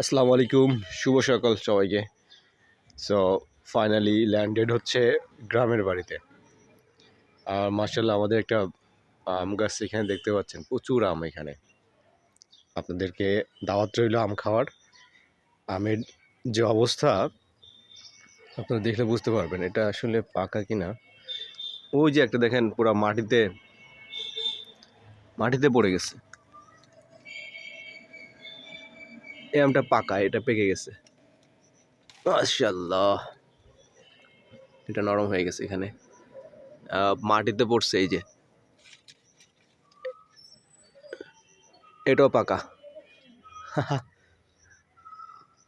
আসসালামু আলাইকুম, শুভ সকাল সবাইকে। সো ফাইনালি ল্যান্ডেড হচ্ছে গ্রামের বাড়িতে। আর মার্শাল্লাহ আমাদের একটা আম গাছ এখানে দেখতে পাচ্ছেন, প্রচুর আম এখানে। আপনাদেরকে দাওয়াত রইল আম খাওয়ার। আমের যে অবস্থা আপনারা দেখলে বুঝতে পারবেন এটা আসলে পাকা কিনা। ওই যে একটা দেখেন পুরা মাটিতে মাটিতে পড়ে গেছে। এই আমটা পাকা, এটা পেকে গেছে। মাশাল্লাহ, এটা নরম হয়ে গেছে এখানে, মাটিতে পড়ছে। এই যে এটাও পাকা।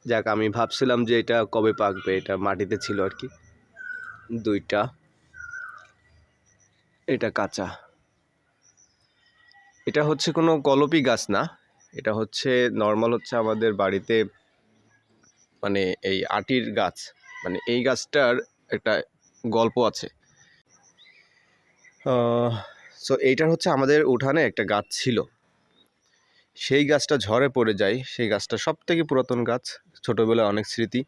যাক, আমি ভাবছিলাম যে এটা কবে পাকবে, এটা মাটিতে ছিল আর কি। দুইটা, এটা কাঁচা। এটা হচ্ছে কোনো কলপি গাছ না, এটা হচ্ছে নর্মাল, হচ্ছে আমাদের বাড়িতে মানে এই আটির গাছ। মানে এই গাছটার একটা গল্প আছে। সো এইটার হচ্ছে আমাদের উঠানে একটা গাছ ছিল, সেই গাছটা ঝড়ে পড়ে যায়। সেই গাছটা সব থেকে পুরাতন গাছ, ছোটোবেলায় অনেক স্মৃতি।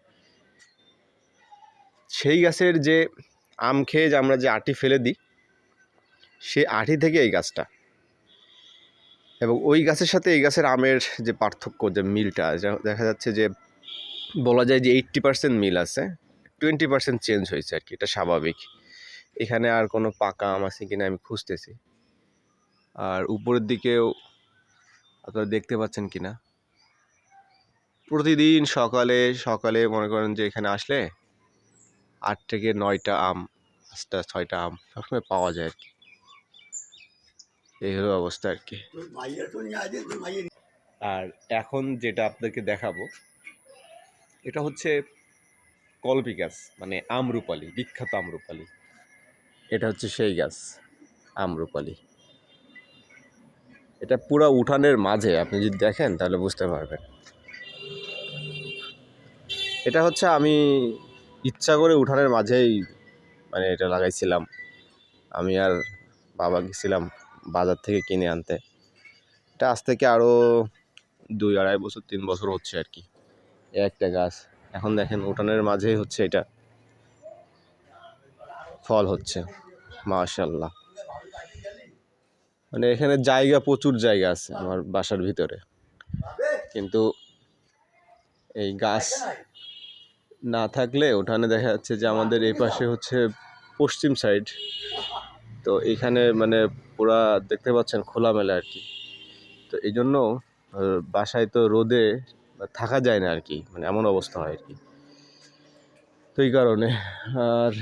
সেই গাছের যে আম খেয়ে যে আমরা যে আটি ফেলে দিই, সেই আটি থেকে এই গাছটা, এবং ওই গাছের সাথে এই গাছের আমের যে পার্থক্য, যে মিলটা দেখা যাচ্ছে যে বলা যায় যে 80% মিল আছে, 20% চেঞ্জ হয়েছে আর কি। এটা স্বাভাবিক। এখানে আর কোনো পাকা আম আছে কিনা আমি খুঁজতেছি। আর উপরের দিকেও আপনারা দেখতে পাচ্ছেন কিনা, প্রতিদিন সকালে সকালে মনে করেন যে এখানে আসলে 8 থেকে 9টা আম, 5টা 6টা আম সবসময় পাওয়া যায় আর কি। এই হলো অবস্থা আর কি। আর এখন যেটা আপনাকে দেখাবো, এটা হচ্ছে কলপি গাছ, মানে আমরুপালি, বিখ্যাত আমরুপালি। এটা হচ্ছে সেই গাছ, আমরুপালি। এটা পুরা উঠানের মাঝে, আপনি যদি দেখেন তাহলে বুঝতে পারবেন। এটা হচ্ছে আমি ইচ্ছা করে উঠানের মাঝেই মানে এটা লাগাইছিলাম। আমি আর বাবা গেছিলাম বাজার থেকে কিনে আনতে। এটা আজ থেকে আরও 2-2.5 বছর 3 বছর হচ্ছে আর কি, একটা গাছ। এখন দেখেন উঠানের মাঝেই হচ্ছে এটা ফল হচ্ছে, মাশাল্লাহ। মানে এখানে জায়গা, প্রচুর জায়গা আছে আমার বাসার ভিতরে, কিন্তু এই গাছ না থাকলে উঠানে দেখা যাচ্ছে যে আমাদের এই পাশে হচ্ছে পশ্চিম সাইড, তো এখানে মানে পুরা দেখতে পাচ্ছেন খোলামেলা আর কি। তো এই জন্য বাসায় তো রোদে থাকা যায় না আর কি, মানে এমন অবস্থা হয় আর কি। তো এই কারণে আর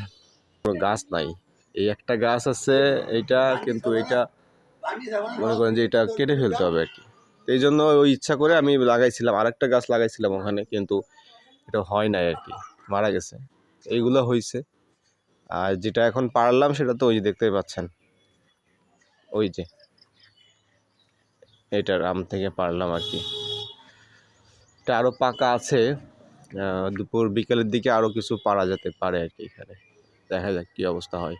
কোনো গাছ নাই। এই একটা গাছ আছে এইটা, কিন্তু এইটা মনে করেন যে এটা কেটে ফেলতে হবে আর কি। এই জন্য ওই ইচ্ছা করে আমি লাগাইছিলাম, আরেকটা গাছ লাগাইছিলাম ওখানে, কিন্তু এটা হয় নাই আর কি, মারা গেছে। এইগুলো হয়েছে। আর যেটা এখন পারলাম সেটা তো ওই যে দেখতেই পাচ্ছেন, ওই যে এটার আম থেকে পারলাম আর কি। এটা আরও পাকা আছে, দুপুর বিকেলের দিকে আরও কিছু পারা যেতে পারে আর কি। এখানে দেখা যাক কী অবস্থা হয়।